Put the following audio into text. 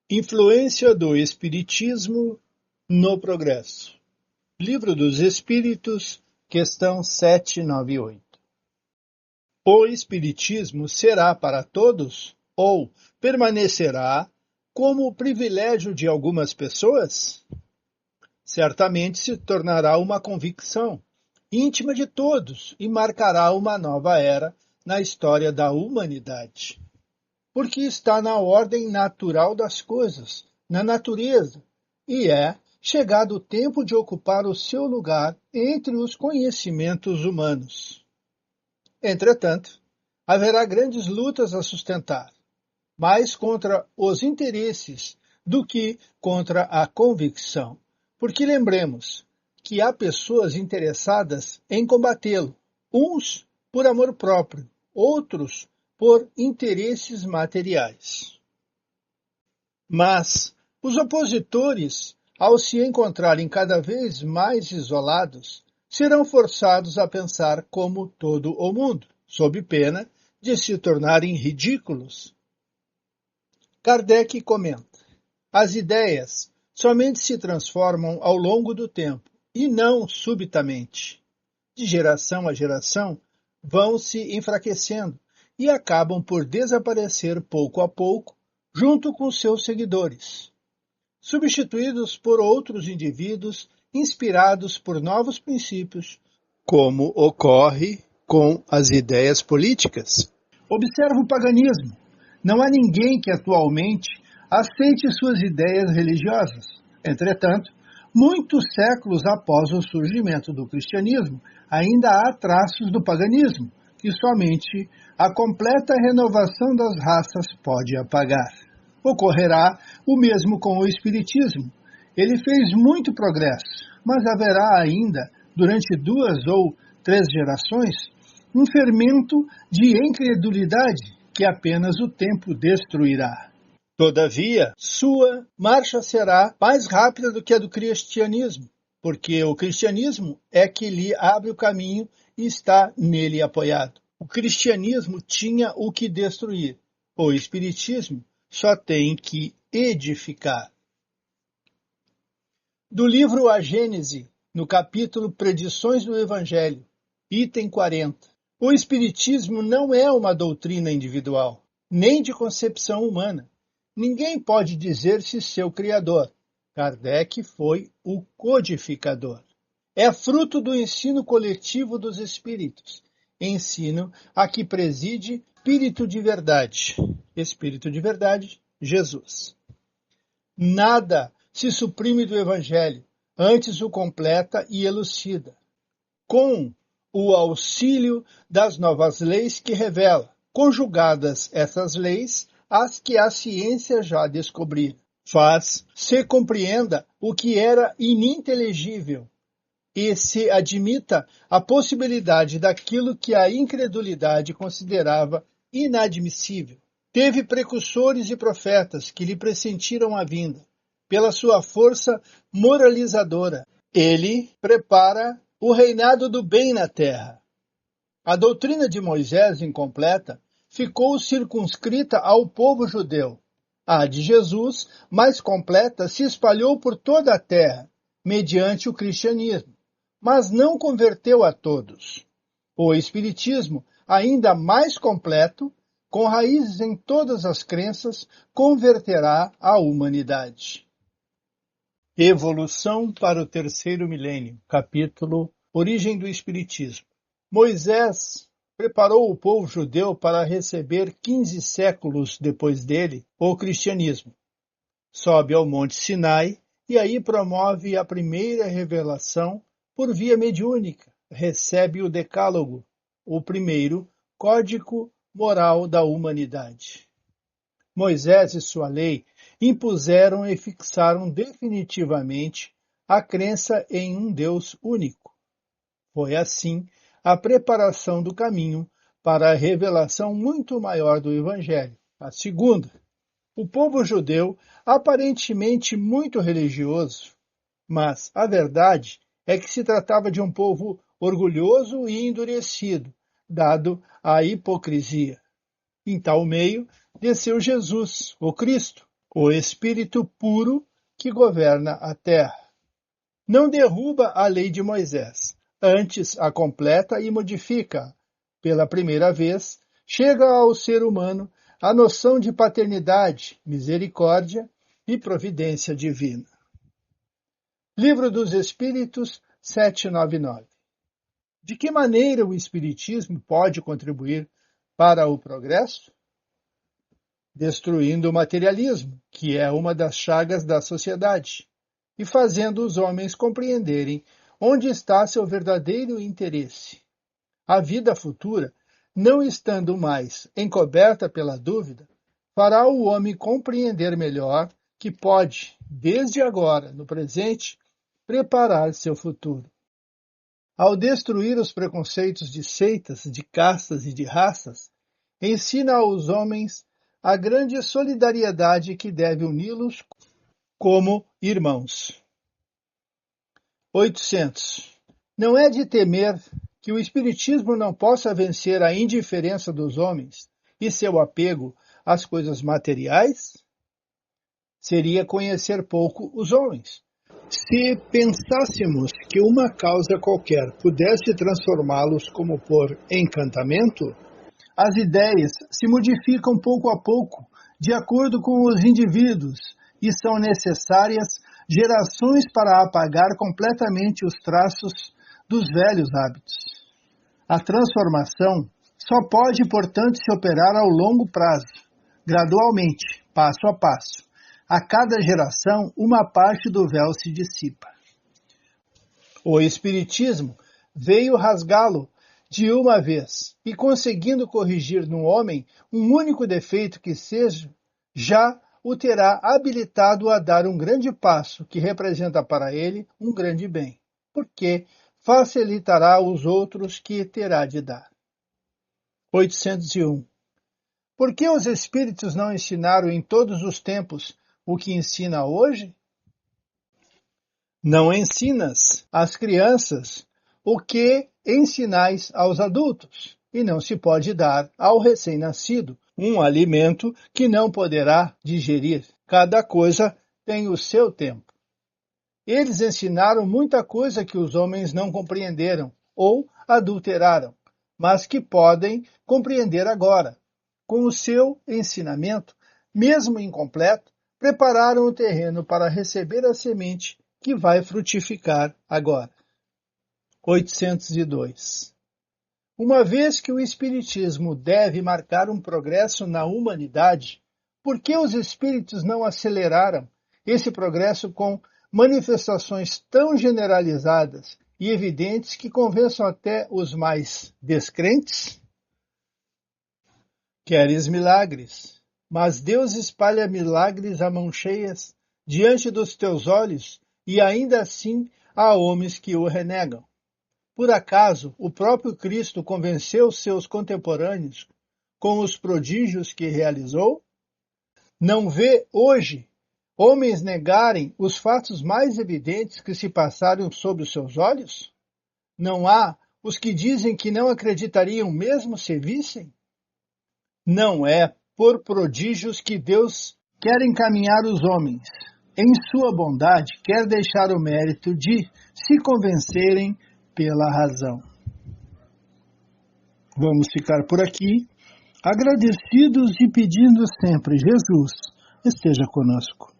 Influência do Espiritismo no progresso. Livro dos Espíritos, questão 798. O Espiritismo será para todos ou permanecerá como privilégio de algumas pessoas? Certamente se tornará uma convicção íntima de todos e marcará uma nova era na história da humanidade. Porque está na ordem natural das coisas, na natureza, e é chegado o tempo de ocupar o seu lugar entre os conhecimentos humanos. Entretanto, haverá grandes lutas a sustentar, mais contra os interesses do que contra a convicção, porque lembremos que há pessoas interessadas em combatê-lo, uns por amor próprio, outros por interesses materiais. Mas os opositores, ao se encontrarem cada vez mais isolados, serão forçados a pensar como todo o mundo, sob pena de se tornarem ridículos. Kardec comenta: as ideias somente se transformam ao longo do tempo, e não subitamente. De geração a geração, vão se enfraquecendo, e acabam por desaparecer pouco a pouco, junto com seus seguidores, substituídos por outros indivíduos inspirados por novos princípios, como ocorre com as ideias políticas. Observa o paganismo. Não há ninguém que atualmente aceite suas ideias religiosas. Entretanto, muitos séculos após o surgimento do cristianismo, ainda há traços do paganismo, que somente a completa renovação das raças pode apagar. Ocorrerá o mesmo com o Espiritismo. Ele fez muito progresso, mas haverá ainda, durante 2 ou 3 gerações, um fermento de incredulidade que apenas o tempo destruirá. Todavia, sua marcha será mais rápida do que a do cristianismo, porque o cristianismo é que lhe abre o caminho e está nele apoiado. O cristianismo tinha o que destruir. O espiritismo só tem que edificar. Do livro A Gênese, no capítulo Predições do Evangelho, item 40. O espiritismo não é uma doutrina individual, nem de concepção humana. Ninguém pode dizer-se seu criador. Kardec foi o codificador. É fruto do ensino coletivo dos espíritos, ensino a que preside Espírito de Verdade. Espírito de Verdade, Jesus. Nada se suprime do Evangelho, antes o completa e elucida, com o auxílio das novas leis que revela, conjugadas essas leis às que a ciência já descobrira. Faz se compreenda o que era ininteligível e se admita a possibilidade daquilo que a incredulidade considerava inadmissível. Teve precursores e profetas que lhe pressentiram a vinda. Pela sua força moralizadora, ele prepara o reinado do bem na terra. A doutrina de Moisés incompleta ficou circunscrita ao povo judeu. A de Jesus, mais completa, se espalhou por toda a terra, mediante o cristianismo, mas não converteu a todos. O espiritismo, ainda mais completo, com raízes em todas as crenças, converterá a humanidade. Evolução para o terceiro milênio, capítulo Origem do Espiritismo. Moisés preparou o povo judeu para receber 15 séculos depois dele o cristianismo. Sobe ao Monte Sinai e aí promove a primeira revelação por via mediúnica. Recebe o Decálogo, o primeiro código moral da humanidade. Moisés e sua lei impuseram e fixaram definitivamente a crença em um Deus único. Foi assim a preparação do caminho para a revelação muito maior do Evangelho, a segunda. O povo judeu, aparentemente muito religioso, mas a verdade é que se tratava de um povo orgulhoso e endurecido, dado à hipocrisia. Em tal meio, desceu Jesus, o Cristo, o Espírito puro que governa a terra. Não derruba a lei de Moisés, antes a completa e modifica. Pela primeira vez, chega ao ser humano a noção de paternidade, misericórdia e providência divina. Livro dos Espíritos, 799. De que maneira o Espiritismo pode contribuir para o progresso? Destruindo o materialismo, que é uma das chagas da sociedade, e fazendo os homens compreenderem onde está seu verdadeiro interesse. A vida futura, não estando mais encoberta pela dúvida, fará o homem compreender melhor que pode, desde agora, no presente, preparar seu futuro. Ao destruir os preconceitos de seitas, de castas e de raças, ensina aos homens a grande solidariedade que deve uni-los como irmãos. 800. Não é de temer que o Espiritismo não possa vencer a indiferença dos homens e seu apego às coisas materiais? Seria conhecer pouco os homens. Se pensássemos que uma causa qualquer pudesse transformá-los como por encantamento, as ideias se modificam pouco a pouco, de acordo com os indivíduos, e são necessárias gerações para apagar completamente os traços dos velhos hábitos. A transformação só pode, portanto, se operar ao longo prazo, gradualmente, passo a passo. A cada geração, uma parte do véu se dissipa. O Espiritismo veio rasgá-lo de uma vez e, conseguindo corrigir no homem um único defeito que seja, já o terá habilitado a dar um grande passo que representa para ele um grande bem, porque facilitará os outros que terá de dar. 801. Por que os Espíritos não ensinaram em todos os tempos o que ensina hoje? Não ensinas às crianças o que ensinais aos adultos, e não se pode dar ao recém-nascido um alimento que não poderá digerir. Cada coisa tem o seu tempo. Eles ensinaram muita coisa que os homens não compreenderam ou adulteraram, mas que podem compreender agora. Com o seu ensinamento, mesmo incompleto, prepararam o terreno para receber a semente que vai frutificar agora. 802. Uma vez que o Espiritismo deve marcar um progresso na humanidade, por que os espíritos não aceleraram esse progresso com manifestações tão generalizadas e evidentes que convençam até os mais descrentes? Queres milagres, mas Deus espalha milagres a mãos cheias diante dos teus olhos, e ainda assim há homens que o renegam. Por acaso, o próprio Cristo convenceu seus contemporâneos com os prodígios que realizou? Não vê hoje homens negarem os fatos mais evidentes que se passaram sob os seus olhos? Não há os que dizem que não acreditariam mesmo se vissem? Não é por prodígios que Deus quer encaminhar os homens. Em sua bondade, quer deixar o mérito de se convencerem pela razão. Vamos ficar por aqui, agradecidos e pedindo sempre, Jesus esteja conosco.